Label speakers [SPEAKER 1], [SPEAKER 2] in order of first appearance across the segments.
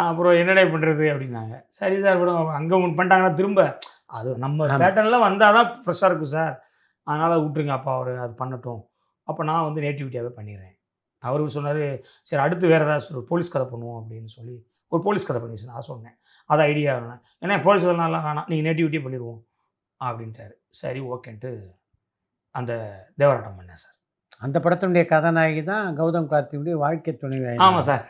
[SPEAKER 1] அப்புறம் என்னடே பண்ணுறது அப்படின்னாங்க. சரி சார் விடுங்க அங்கே ஒன்று பண்ணிட்டாங்கன்னா திரும்ப அது நம்ம பேட்டர்னில் வந்தால் தான் ஃப்ரெஷ்ஷாக இருக்கும் சார். அதனால் விட்ருங்க அப்பா அவர் அது பண்ணட்டும். அப்போ நான் வந்து நேட்டிவிட்டியாகவே பண்ணிடுறேன். அவரு சொன்னார் சரி அடுத்து வேறு ஏதாவது போலீஸ் கதை பண்ணுவோம் அப்படின்னு சொல்லி ஒரு போலீஸ் கதை பண்ணி நான் சொன்னேன். அது ஐடியா வேணாம். ஏன்னா போலீஸ் கதைனாலாம் வேணாம் நீங்கள் நேட்டிவிட்டியே பண்ணிடுவோம் அப்படின்ட்டாரு. சரி ஓகேன்ட்டு அந்த தேவராட்டம் பண்ணேன் சார்.
[SPEAKER 2] அந்த படத்தினுடைய கதாநாயகி தான் கௌதம் கார்த்தியுடைய வாழ்க்கை துணைவி.
[SPEAKER 1] ஆமாம் சார்.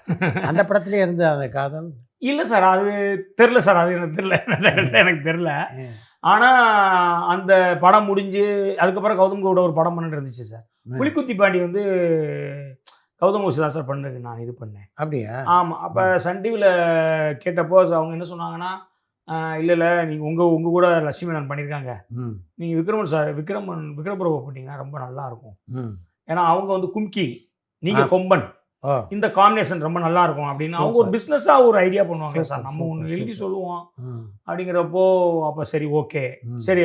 [SPEAKER 2] அந்த படத்துலேயே இருந்த அந்த காதல்
[SPEAKER 1] இல்லை சார் அது தெரில சார். அது எனக்கு தெரில எனக்கு தெரில. ஆனால் அந்த படம் முடிஞ்சு அதுக்கப்புறம் கௌதம் கூட ஒரு படம் பண்ணிட்டு இருந்துச்சு சார். புலிக்குத்தி பாண்டி வந்து கௌதம் கோஷ் தான் சார் பண்ணதுக்கு நான் இது பண்ணேன்.
[SPEAKER 2] அப்படியா?
[SPEAKER 1] ஆமாம். அப்போ சன் டிவியில் கேட்டப்போ அவங்க என்ன சொன்னாங்கன்னா இல்லை நீங்கள் உங்கள் கூட லட்சுமி மேனன் பண்ணியிருக்காங்க. நீங்கள் விக்ரம் பிரபு போட்டிங்கன்னா ரொம்ப நல்லாயிருக்கும். ஏன்னா அவங்க வந்து கும்கி நீங்கள் கொம்பன் இந்த காம்பினேஷன் ரொம்ப நல்லா இருக்கும் அப்படின்னு அவங்க ஒரு பிஸ்னஸாக ஒரு ஐடியா பண்ணுவாங்க சார். நம்ம ஒன்று எழுதி சொல்லுவோம் அப்படிங்கிறப்போ அப்போ சரி ஓகே சரி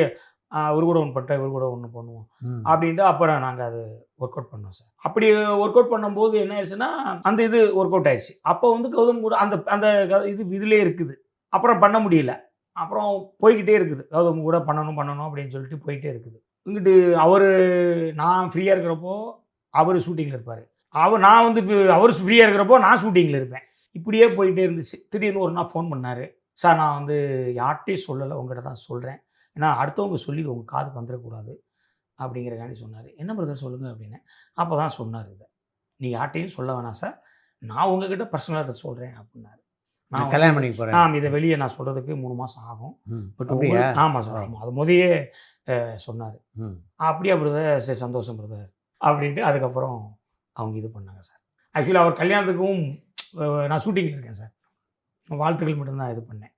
[SPEAKER 1] இவர் கூட ஒன்று பண்ணிட்டோம் இவர் கூட ஒன்று பண்ணுவோம் அப்படின்ட்டு அப்புறம் நாங்கள் அது ஒர்க் அவுட் பண்ணோம் சார். அப்படி ஒர்க் அவுட் பண்ணும்போது என்ன ஆயிடுச்சுன்னா அந்த இது ஒர்க் அவுட் ஆயிடுச்சு. அப்போ வந்து கௌதம் கூட அந்த அந்த இது இதிலே இருக்குது. அப்புறம் பண்ண முடியல. அப்புறம் போய்கிட்டே இருக்குது. கௌதம் கூட பண்ணணும் அப்படின்னு சொல்லிட்டு போயிட்டே இருக்குது. இங்கிட்டு நான் ஃப்ரீயாக இருக்கிறப்போ அவர் ஷூட்டிங்கில் இருப்பார். நான் வந்து அவர் ஃப்ரீயாக இருக்கிறப்போ நான் ஷூட்டிங்கில் இருப்பேன். இப்படியே போயிட்டே இருந்துச்சு. திடீர்னு ஒரு நாள் ஃபோன் பண்ணார். சார் நான் வந்து யார்கிட்டையும் சொல்லலை உங்கள்கிட்ட தான் சொல்கிறேன். ஏன்னா அடுத்தவங்க சொல்லி இது உங்கள் காதுக்கு வந்துடக்கூடாது அப்படிங்கிறக்காண்டி சொன்னார். என்ன பிரதர் சொல்லுங்கள் அப்படின்னு. அப்போ தான் சொன்னார் இதை நீங்கள் யார்கிட்டையும் சொல்ல வேணாம் சார் நான் உங்ககிட்ட பர்சனலாக இதை சொல்கிறேன் அப்படின்னாரு.
[SPEAKER 2] நான் கல்யாணம் பண்ணிக்க போகிறேன்.
[SPEAKER 1] இதை வெளியே நான் சொல்கிறதுக்கு 3 மாதம் ஆகும். பட் ஆமாம் சார் ஆமாம் அது முதயே சொன்னார். அப்படியா பிரதர் சரி சந்தோஷம் பிரதர் அப்படின்ட்டு அதுக்கப்புறம் அவங்க இது பண்ணாங்க சார். ஆக்சுவலி அவர் கல்யாணத்துக்கும் நான் ஷூட்டிங்கில் இருக்கேன் சார். வாழ்த்துக்கள் மட்டும்தான் இது பண்ணேன்.